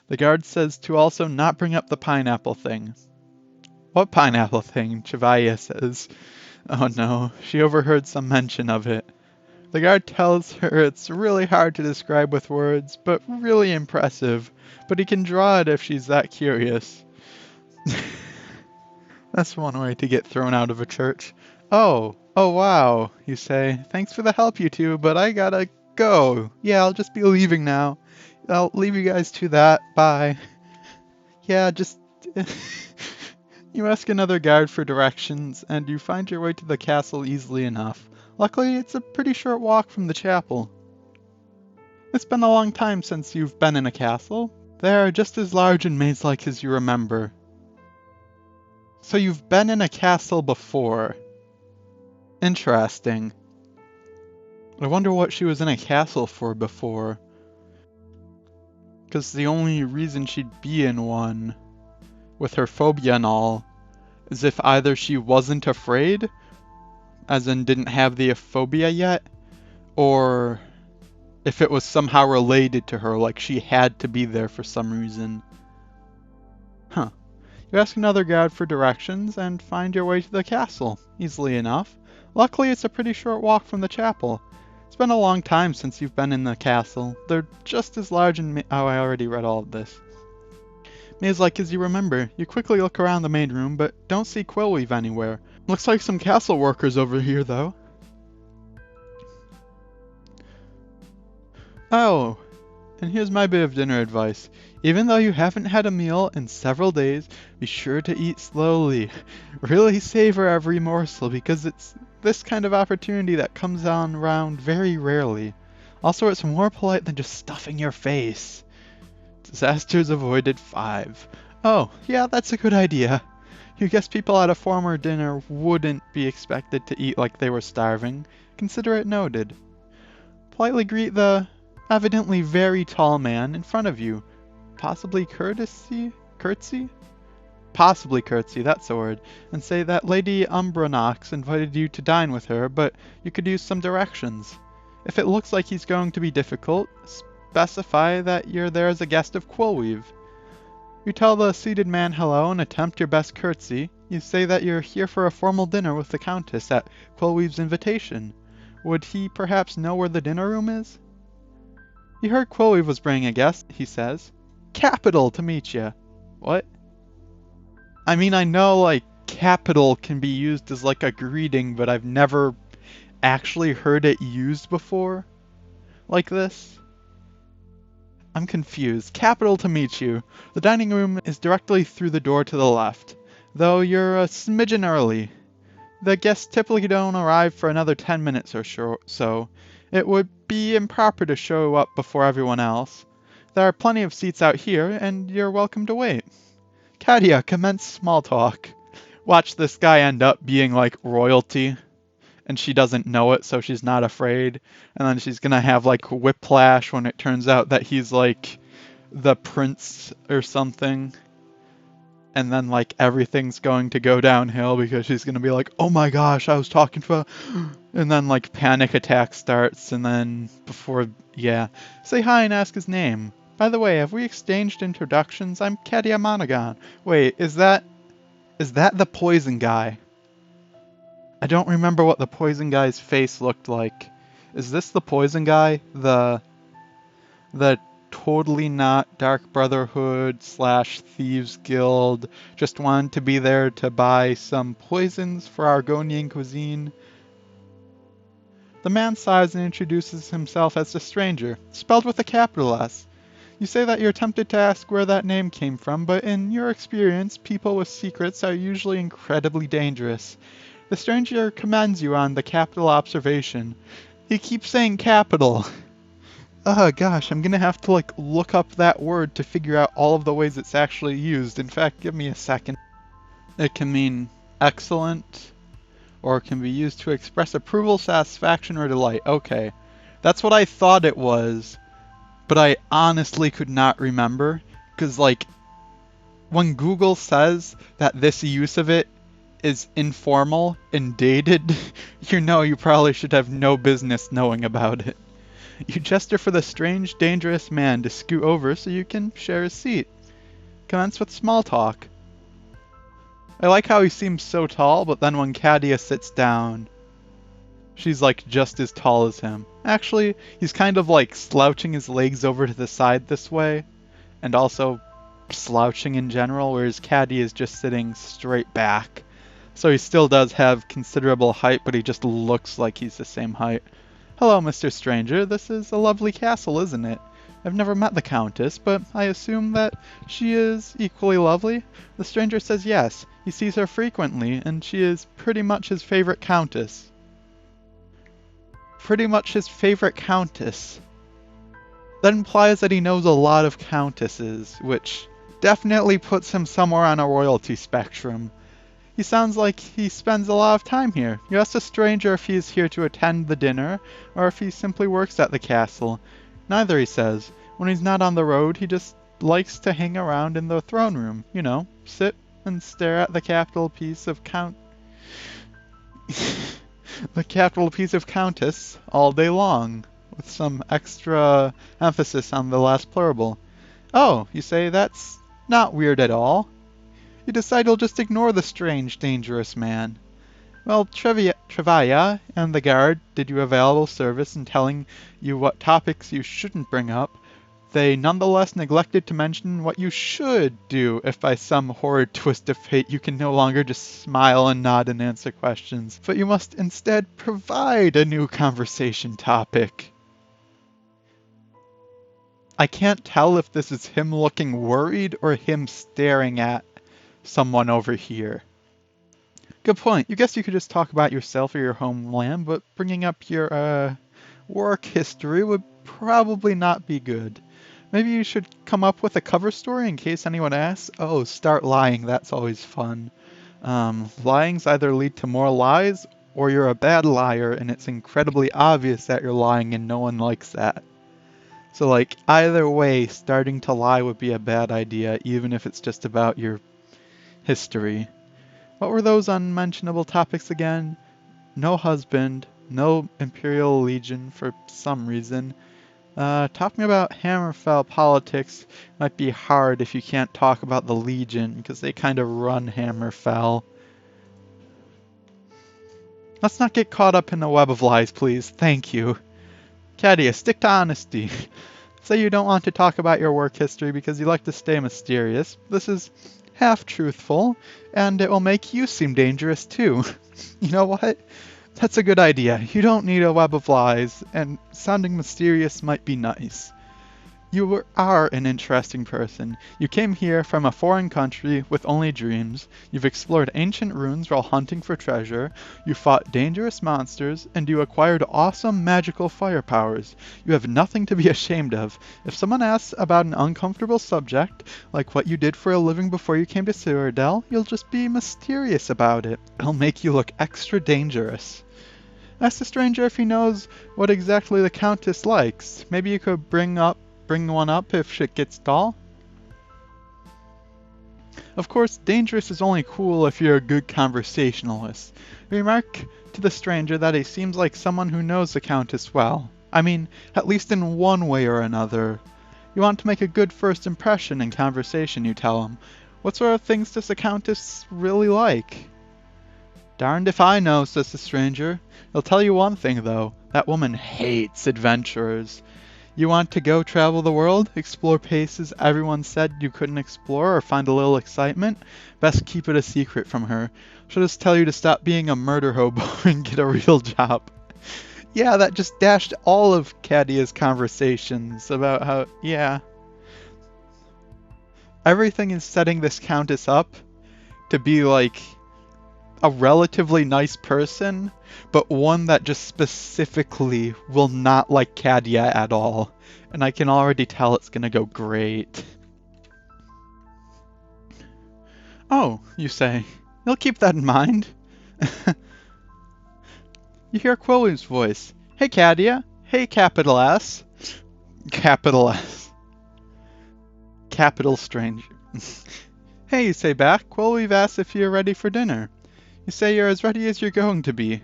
The guard says to also not bring up the pineapple thing. What pineapple thing? Chevalier says. Oh no, she overheard some mention of it. The guard tells her it's really hard to describe with words, but really impressive. But he can draw it if she's that curious. That's one way to get thrown out of a church. Oh wow, you say. Thanks for the help, you two, but I gotta go. Yeah, I'll just be leaving now. I'll leave you guys to that. Bye. Yeah, just... You ask another guard for directions, and you find your way to the castle easily enough. Luckily, it's a pretty short walk from the chapel. It's been a long time since you've been in a castle. They are just as large and maze-like as you remember. So you've been in a castle before. Interesting. I wonder what she was in a castle for before. Because the only reason she'd be in one, with her phobia and all, is if either she wasn't afraid, as in didn't have the phobia yet, or if it was somehow related to her, like she had to be there for some reason. Huh. You ask another guard for directions and find your way to the castle, easily enough. Luckily, it's a pretty short walk from the chapel. It's been a long time since you've been in the castle. They're just as large and oh, I already read all of this. Maze-like as you remember, you quickly look around the main room, but don't see Quill-Weave anywhere. Looks like some castle workers over here, though. Oh, and here's my bit of dinner advice. Even though you haven't had a meal in several days, be sure to eat slowly. Really savor every morsel, because it's this kind of opportunity that comes on around very rarely. Also, it's more polite than just stuffing your face. Disasters avoided 5. Oh, yeah, that's a good idea. You guess people at a former dinner wouldn't be expected to eat like they were starving. Consider it noted. Politely greet the evidently very tall man in front of you. Possibly curtsy? Possibly curtsy, that's the word. And say that Lady Umbranox invited you to dine with her, but you could use some directions. If it looks like he's going to be difficult, specify that you're there as a guest of Quill-Weave. You tell the seated man hello and attempt your best curtsy. You say that you're here for a formal dinner with the Countess at Quill-Weave's invitation. Would he perhaps know where the dinner room is? He heard Quill-Weave was bringing a guest, he says. Capital to meet you. What? I mean, I know, like, capital can be used as, like, a greeting, but I've never actually heard it used before. Like this. I'm confused. Capital to meet you. The dining room is directly through the door to the left, though you're a smidgen early. The guests typically don't arrive for another 10 minutes or so. It would be improper to show up before everyone else. There are plenty of seats out here, and you're welcome to wait. Katia, commence small talk. Watch this guy end up being like royalty, and she doesn't know it, so she's not afraid. And then she's gonna have like whiplash when it turns out that he's like the prince or something. And then like everything's going to go downhill because she's gonna be like, oh my gosh, I was talking to a... And then like panic attack starts, and then say hi and ask his name. By the way, have we exchanged introductions? I'm Katia Monaghan. Wait, is that the poison guy? I don't remember what the poison guy's face looked like. Is this the poison guy? The totally not Dark Brotherhood / Thieves Guild, just wanted to be there to buy some poisons for Argonian cuisine. The man sighs and introduces himself as the stranger, spelled with a capital S. You say that you're tempted to ask where that name came from, but in your experience, people with secrets are usually incredibly dangerous. The stranger commends you on the capital observation. He keeps saying capital. Oh gosh, I'm gonna have to like look up that word to figure out all of the ways it's actually used. In fact, give me a second. It can mean excellent, or it can be used to express approval, satisfaction, or delight. Okay, that's what I thought it was, but I honestly could not remember, because like, when Google says that this use of it is informal and dated, you know you probably should have no business knowing about it. You gesture for the strange, dangerous man to scoot over so you can share his seat. Commence with small talk. I like how he seems so tall, but then when Katia sits down, she's like just as tall as him. Actually, he's kind of like slouching his legs over to the side this way, and also slouching in general, whereas Caddy is just sitting straight back. So he still does have considerable height, but he just looks like he's the same height. Hello, Mr. Stranger. This is a lovely castle, isn't it? I've never met the Countess, but I assume that she is equally lovely. The stranger says yes. He sees her frequently, and she is pretty much his favorite Countess. Pretty much his favorite Countess. That implies that he knows a lot of Countesses, which definitely puts him somewhere on a royalty spectrum. He sounds like he spends a lot of time here. You ask the stranger if he is here to attend the dinner, or if he simply works at the castle. Neither, he says. When he's not on the road, he just likes to hang around in the throne room. You know, sit and stare at the capital piece of the capital piece of Countess all day long, with some extra emphasis on the last pluribus. Oh, you say that's not weird at all. You decide you'll just ignore the strange, dangerous man. Well, Trevia and the guard did you a valuable service in telling you what topics you shouldn't bring up. They nonetheless neglected to mention what you should do if by some horrid twist of fate you can no longer just smile and nod and answer questions, but you must instead provide a new conversation topic. I can't tell if this is him looking worried or him staring at someone over here. Good point. You guess you could just talk about yourself or your homeland, but bringing up your work history would probably not be good. Maybe you should come up with a cover story in case anyone asks. Oh, start lying. That's always fun. Lyings either lead to more lies, or you're a bad liar and it's incredibly obvious that you're lying and no one likes that. So like, either way, starting to lie would be a bad idea, even if it's just about your history. What were those unmentionable topics again? No husband, no Imperial Legion for some reason. Talking about Hammerfell politics might be hard if you can't talk about the Legion, because they kind of run Hammerfell. Let's not get caught up in the web of lies, please. Thank you. Katia, stick to honesty. Say you don't want to talk about your work history because you like to stay mysterious. This is half truthful, and it will make you seem dangerous too. You know what? That's a good idea. You don't need a web of lies, and sounding mysterious might be nice. You are an interesting person. You came here from a foreign country with only dreams. You've explored ancient ruins while hunting for treasure. You fought dangerous monsters, and you acquired awesome magical fire powers. You have nothing to be ashamed of. If someone asks about an uncomfortable subject, like what you did for a living before you came to Cyrodiil, you'll just be mysterious about it. It'll make you look extra dangerous. Ask the stranger if he knows what exactly the Countess likes. Maybe you could bring one up if shit gets dull. Of course, dangerous is only cool if you're a good conversationalist. Remark to the stranger that he seems like someone who knows the Countess well. I mean, at least in one way or another. You want to make a good first impression in conversation, you tell him. What sort of things does the Countess really like? Darned if I know, says the stranger. I'll tell you one thing, though. That woman hates adventurers. You want to go travel the world? Explore places everyone said you couldn't explore or find a little excitement? Best keep it a secret from her. She'll just tell you to stop being a murder hobo and get a real job. Yeah, that just dashed all of Katia's conversations about how, yeah. Everything is setting this Countess up to be like a relatively nice person, but one that just specifically will not like Katia at all. And I can already tell it's gonna go great. Oh, you say. You'll keep that in mind. You hear Quilly's voice. Hey, Katia. Hey, capital S. Capital S. Capital stranger. Hey, you say back. Quill-Weave asks if you're ready for dinner. You say you're as ready as you're going to be.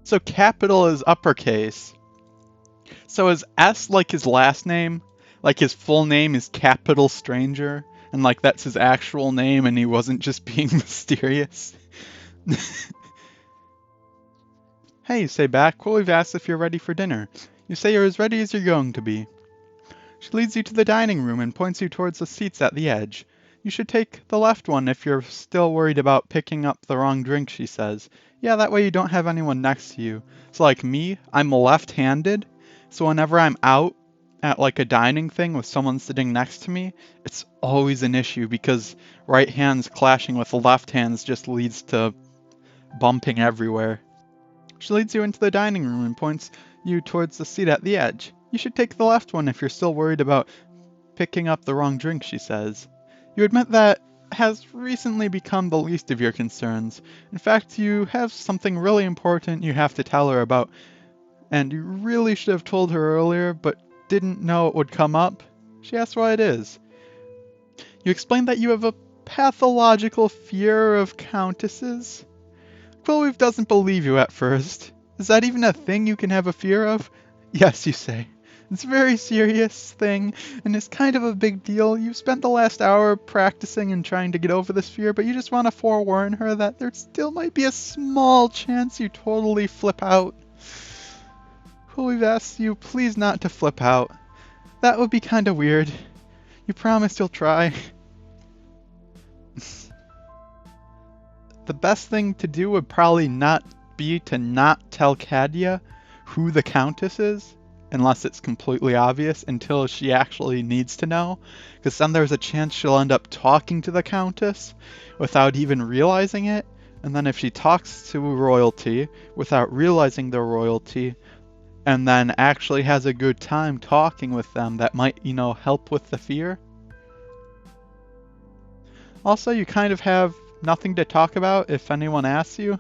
So capital is uppercase. So is S like his last name? Like his full name is Capital Stranger? And like that's his actual name and he wasn't just being mysterious? Hey, you say back, Quill-Weave asks if you're ready for dinner. You say you're as ready as you're going to be. She leads you to the dining room and points you towards the seats at the edge. You should take the left one if you're still worried about picking up the wrong drink, she says. Yeah, that way you don't have anyone next to you. So like me, I'm left-handed, so whenever I'm out at like a dining thing with someone sitting next to me, it's always an issue because right hands clashing with left hands just leads to bumping everywhere. She leads you into the dining room and points you towards the seat at the edge. You should take the left one if you're still worried about picking up the wrong drink, she says. You admit that has recently become the least of your concerns. In fact, you have something really important you have to tell her about, and you really should have told her earlier, but didn't know it would come up. She asks why it is. You explain that you have a pathological fear of countesses. Quill-Weave doesn't believe you at first. Is that even a thing you can have a fear of? Yes, you say. It's a very serious thing, and it's kind of a big deal. You've spent the last hour practicing and trying to get over this fear, but you just want to forewarn her that there still might be a small chance you totally flip out. Quill-Weave asks you please not to flip out. That would be kind of weird. You promise you'll try. The best thing to do would probably not be to not tell Katia who the Countess is, unless it's completely obvious, until she actually needs to know, because then there's a chance she'll end up talking to the Countess without even realizing it, and then if she talks to royalty without realizing they're royalty, and then actually has a good time talking with them, that might, help with the fear. Also, you kind of have nothing to talk about if anyone asks you.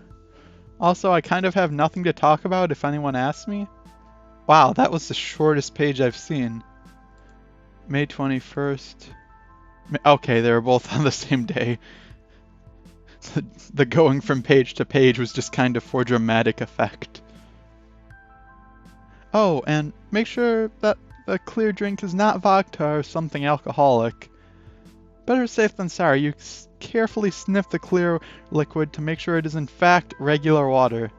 Also, I kind of have nothing to talk about if anyone asks me. Wow, that was the shortest page I've seen. May 21st. Okay, they were both on the same day. The going from page to page was just kind of for dramatic effect. Oh, and make sure that the clear drink is not vodka or something alcoholic. Better safe than sorry. You carefully sniff the clear liquid to make sure it is in fact regular water.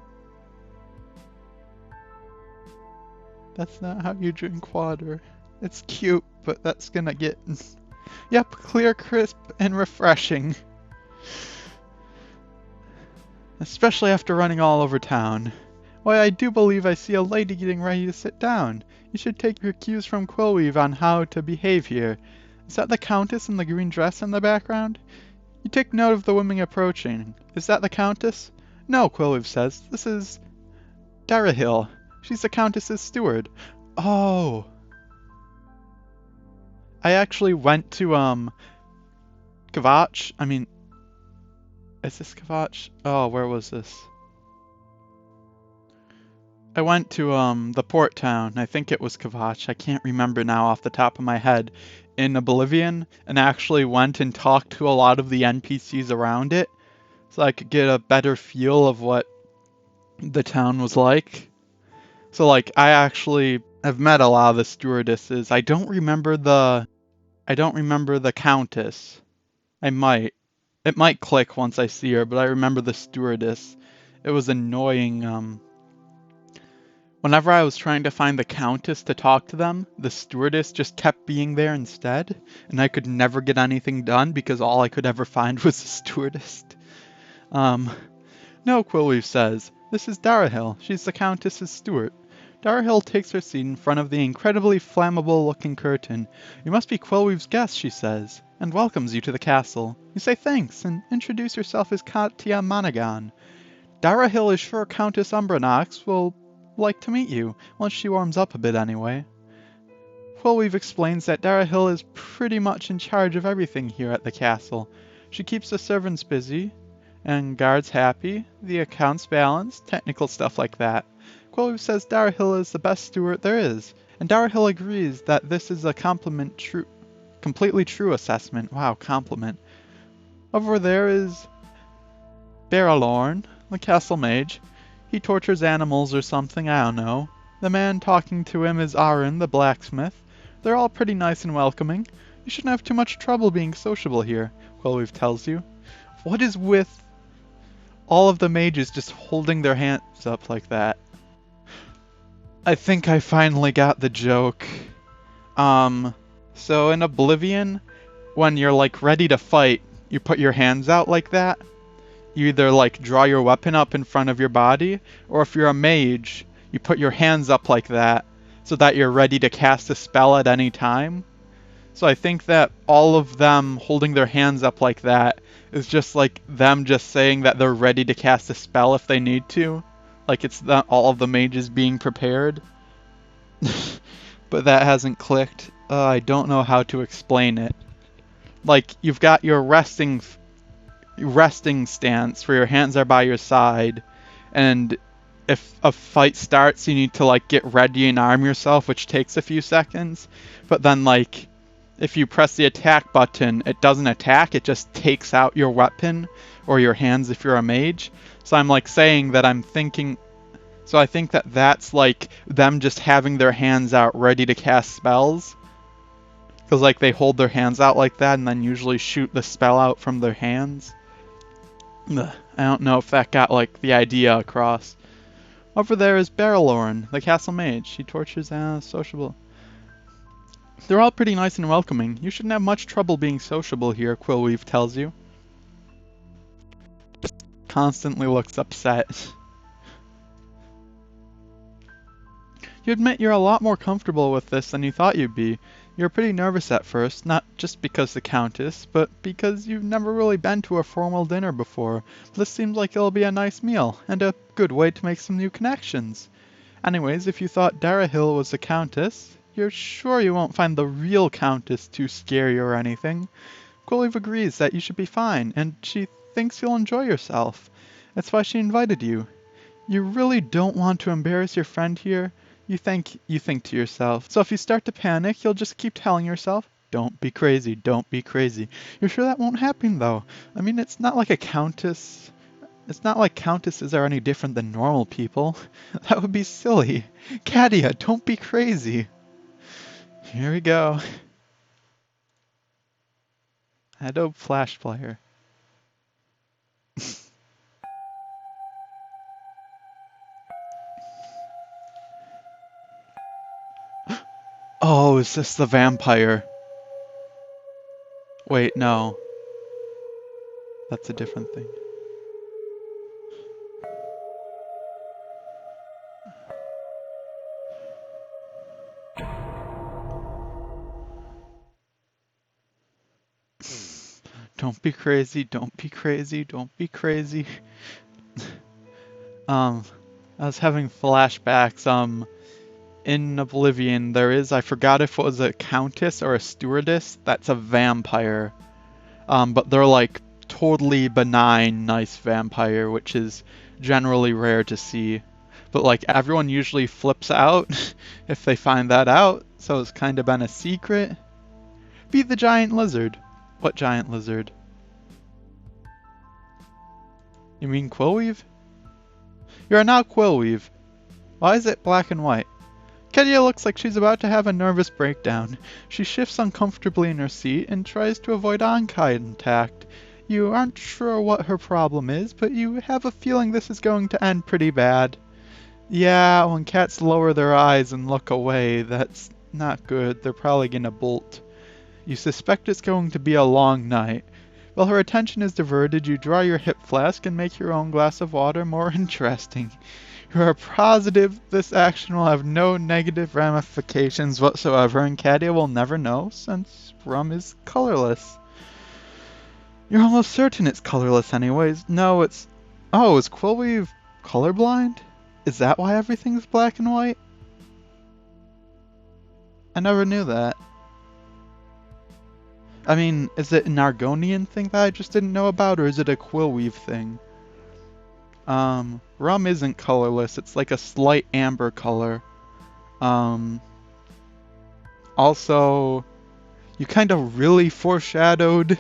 That's not how you drink water. It's cute, but that's gonna get... Yep, clear, crisp, and refreshing. Especially after running all over town. Why, I do believe I see a lady getting ready to sit down. You should take your cues from Quill-Weave on how to behave here. Is that the Countess in the green dress in the background? You take note of the women approaching. Is that the Countess? No, Quill-Weave says. This is... Darahil. She's the Countess's steward. Oh. I actually went to, Kvatch. I mean... Is this Kvatch? Oh, where was this? I went to, the port town. I think it was Kvatch. I can't remember now off the top of my head. In Oblivion, and actually went and talked to a lot of the NPCs around it, so I could get a better feel of what the town was like. So like, I actually have met a lot of the stewardesses. I don't remember the Countess. I might. It might click once I see her, but I remember the stewardess. It was annoying, whenever I was trying to find the Countess to talk to them, the stewardess just kept being there instead, and I could never get anything done because all I could ever find was the stewardess. No, Quill-Weave says. This is Darahil. She's the Countess's steward. Darahil takes her seat in front of the incredibly flammable-looking curtain. You must be Quill-Weave's guest, she says, and welcomes you to the castle. You say thanks, and introduce yourself as Katia Monaghan. Darahil is sure Countess Umbranox will like to meet you, once she warms up a bit anyway. Quill-Weave explains that Darahil is pretty much in charge of everything here at the castle. She keeps the servants busy, and guards happy, the accounts balanced, technical stuff like that. Quill-Weave says Darahil is the best steward there is, and Darahil agrees that this is a completely true assessment. Wow, compliment. Over there is Baralorn, the castle mage. He tortures animals or something, I don't know. The man talking to him is Aaron, the blacksmith. They're all pretty nice and welcoming. You shouldn't have too much trouble being sociable here, Quill-Weave tells you. What is with all of the mages just holding their hands up like that? I think I finally got the joke. So in Oblivion, when you're like ready to fight, you put your hands out like that. You either like draw your weapon up in front of your body, or if you're a mage, you put your hands up like that so that you're ready to cast a spell at any time. So I think that all of them holding their hands up like that is just like them just saying that they're ready to cast a spell if they need to. Like it's all of the mages being prepared. But that hasn't clicked. I don't know how to explain it. Like you've got your resting stance where your hands are by your side, and if a fight starts you need to like get ready and arm yourself, which takes a few seconds. But then like if you press the attack button, it doesn't attack, it just takes out your weapon or your hands if you're a mage. So I'm like saying that I'm thinking, so I think that that's like them just having their hands out ready to cast spells. Because like they hold their hands out like that and then usually shoot the spell out from their hands. Ugh, I don't know if that got like the idea across. Over there is Barrelorn, the castle mage. He tortures sociable. They're all pretty nice and welcoming. You shouldn't have much trouble being sociable here, Quill-Weave tells you. Just constantly looks upset. You admit you're a lot more comfortable with this than you thought you'd be. You were pretty nervous at first, not just because the Countess, but because you've never really been to a formal dinner before. This seems like it'll be a nice meal, and a good way to make some new connections. Anyways, if you thought Darahill was the Countess, you're sure you won't find the real Countess too scary or anything. Quill-Weave agrees that you should be fine, and she thinks you'll enjoy yourself. That's why she invited you. You really don't want to embarrass your friend here? You think to yourself. So if you start to panic, you'll just keep telling yourself, don't be crazy, don't be crazy. You're sure that won't happen though? I mean, it's not like a countess. It's not like countesses are any different than normal people. That would be silly. Katia, don't be crazy. Here we go. Adobe Flash Player. Oh, is this the vampire? Wait, no. That's a different thing. Don't be crazy, don't be crazy, don't be crazy. I was having flashbacks, in Oblivion there is, I forgot if it was a countess or a stewardess, that's a vampire. But they're like totally benign, nice vampire, which is generally rare to see. But like everyone usually flips out if they find that out, so it's kind of been a secret. Be the giant lizard. What giant lizard? You mean Quill-Weave? You are now Quill-Weave. Why is it black and white? Katia looks like she's about to have a nervous breakdown. She shifts uncomfortably in her seat and tries to avoid eye contact. You aren't sure what her problem is, but you have a feeling this is going to end pretty bad. Yeah, when cats lower their eyes and look away, that's not good. They're probably gonna bolt. You suspect it's going to be a long night. While her attention is diverted, you draw your hip flask and make your own glass of water more interesting. You are positive this action will have no negative ramifications whatsoever, and Katia will never know, since rum is colorless. You're almost certain it's colorless anyways. No, it's... Oh, is Quill-Weave colorblind? Is that why everything's black and white? I never knew that. I mean, is it an Argonian thing that I just didn't know about, or is it a Quill-Weave thing? Rum isn't colorless, it's like a slight amber color. Also, you kind of really foreshadowed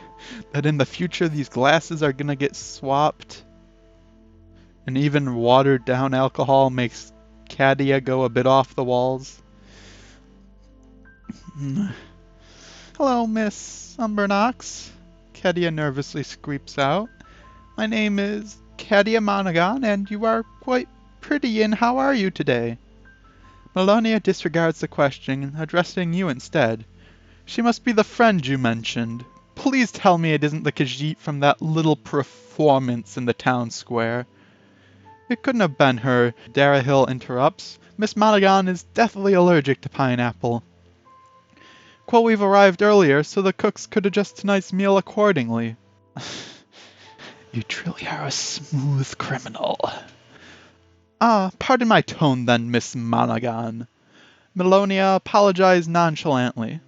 that in the future these glasses are gonna get swapped. And even watered down alcohol makes Katia go a bit off the walls. Hello, Miss Umbernox, Katia nervously squeaks out. My name is Katia Monaghan, and you are quite pretty, and how are you today? Melonia disregards the question, addressing you instead. She must be the friend you mentioned. Please tell me it isn't the Khajiit from that little performance in the town square. It couldn't have been her, Darahil interrupts. Miss Monaghan is deathly allergic to pineapple. Quill-Weave arrived earlier, so the cooks could adjust tonight's meal accordingly. You truly are a smooth criminal. Ah, pardon my tone then, Miss Monaghan. Melonia apologized nonchalantly.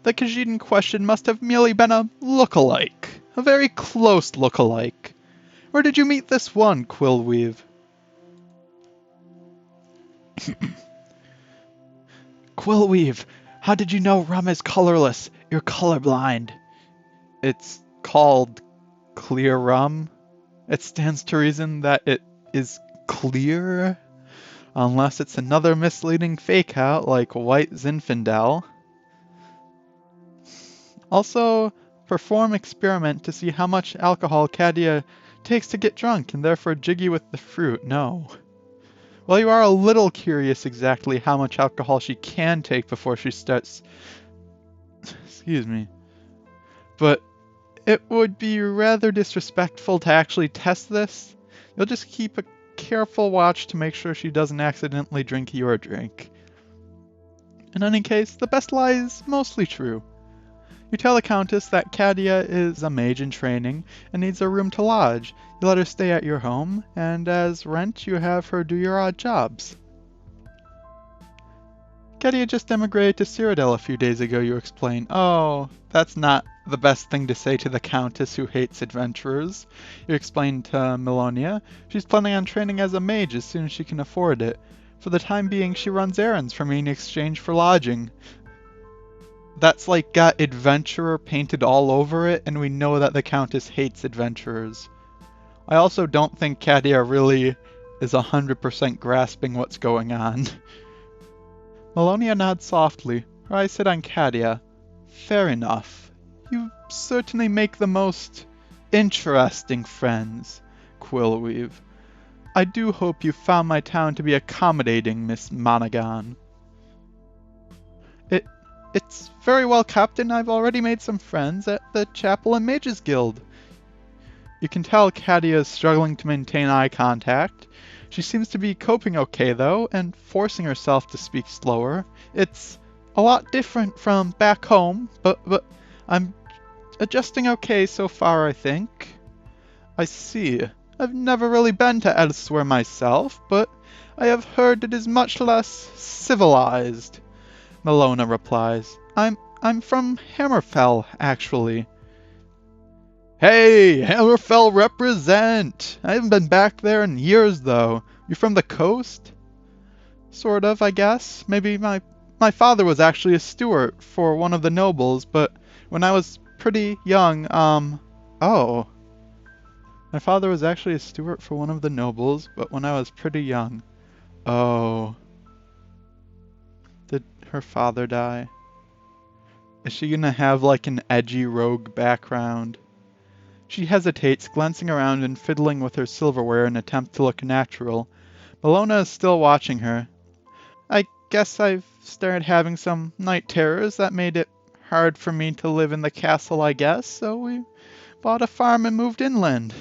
The Khajiit in question must have merely been a look-alike. A very close look-alike. Where did you meet this one, Quill-Weave? Quill-Weave, how did you know rum is colorless? You're colorblind. It's called clear rum. It stands to reason that it is clear, unless it's another misleading fake out like White Zinfandel. Also, perform experiment to see how much alcohol Katia takes to get drunk and therefore jiggy with the fruit. No. Well, you are a little curious exactly how much alcohol she can take before she starts... Excuse me. But it would be rather disrespectful to actually test this. You'll just keep a careful watch to make sure she doesn't accidentally drink your drink. In any case, the best lie is mostly true. You tell the Countess that Katia is a mage in training and needs a room to lodge. You let her stay at your home, and as rent you have her do your odd jobs. Katia just emigrated to Cyrodiil a few days ago, you explain. Oh, that's not the best thing to say to the Countess who hates adventurers, you explain to Melonia. She's planning on training as a mage as soon as she can afford it. For the time being, she runs errands for me in exchange for lodging. That's like got adventurer painted all over it, and we know that the Countess hates adventurers. I also don't think Katia really is 100% grasping what's going on. Melonia nods softly. Her eyes sit on Katia. Fair enough. You certainly make the most interesting friends, Quill-Weave. I do hope you found my town to be accommodating, Miss Monaghan. It's very well kept, and I've already made some friends at the Chapel and Mages Guild. You can tell Katia is struggling to maintain eye contact. She seems to be coping okay, though, and forcing herself to speak slower. It's a lot different from back home, but I'm adjusting okay so far, I think. I see. I've never really been to elsewhere myself, but I have heard it is much less civilized. Melona replies. I'm from Hammerfell, actually. Hey, Hammerfell represent! I haven't been back there in years, though. You from the coast? Sort of, I guess. Maybe my father was actually a steward for one of the nobles, but when I was pretty young, oh. My father was actually a steward for one of the nobles, but when I was pretty young. Oh. Did her father die? Is she gonna have like an edgy rogue background? She hesitates, glancing around and fiddling with her silverware in an attempt to look natural. Melona is still watching her. I guess I've started having some night terrors that made it hard for me to live in the castle, I guess, so we bought a farm and moved inland.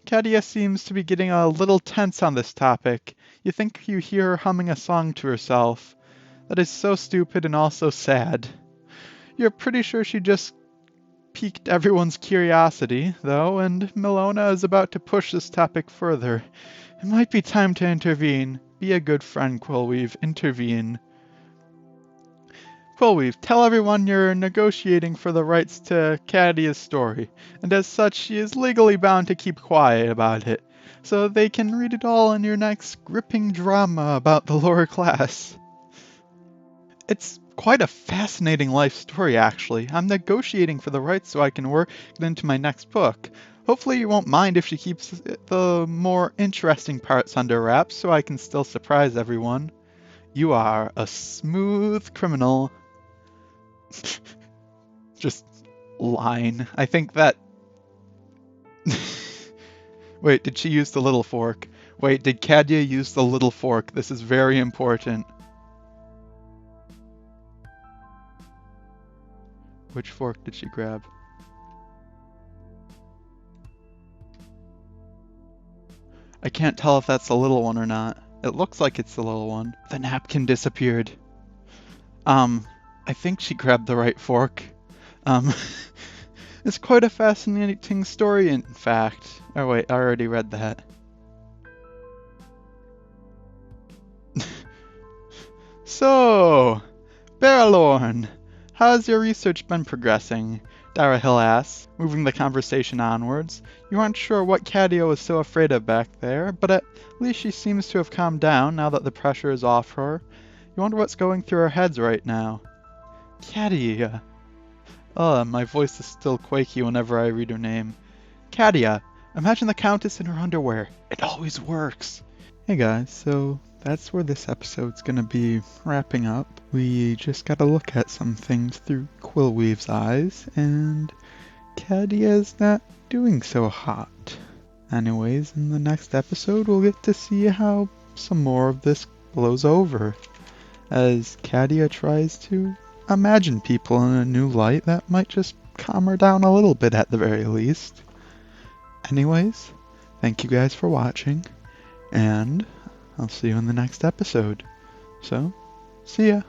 Katia seems to be getting a little tense on this topic. You think you hear her humming a song to herself. That is so stupid and also sad. You're pretty sure she just piqued everyone's curiosity, though, and Melona is about to push this topic further. It might be time to intervene. Be a good friend, Quill-Weave. Intervene. Quill-Weave, tell everyone you're negotiating for the rights to Katia's story, and as such she is legally bound to keep quiet about it, so they can read it all in your next gripping drama about the lower class. It's quite a fascinating life story, actually. I'm negotiating for the rights so I can work it into my next book. Hopefully you won't mind if she keeps the more interesting parts under wraps so I can still surprise everyone. You are a smooth criminal. Just line. I think that... Wait, did she use the little fork? Wait, did Katia use the little fork? This is very important. Which fork did she grab? I can't tell if that's the little one or not. It looks like it's the little one. The napkin disappeared. I think she grabbed the right fork. Um, it's quite a fascinating story, in fact. Oh wait, I already read that. So, Baralorn, how's your research been progressing? Darahill asks, moving the conversation onwards. You aren't sure what Katia was so afraid of back there, but at least she seems to have calmed down now that the pressure is off her. You wonder what's going through her heads right now. Katia. My voice is still quaky whenever I read her name. Katia. Imagine the Countess in her underwear. It always works. Hey guys, so that's where this episode's gonna be wrapping up. We just gotta look at some things through Quill-Weave's eyes, and Katia's not doing so hot. Anyways, in the next episode we'll get to see how some more of this blows over, as Katia tries to imagine people in a new light that might just calm her down a little bit at the very least. Anyways, thank you guys for watching, and I'll see you in the next episode. So, see ya.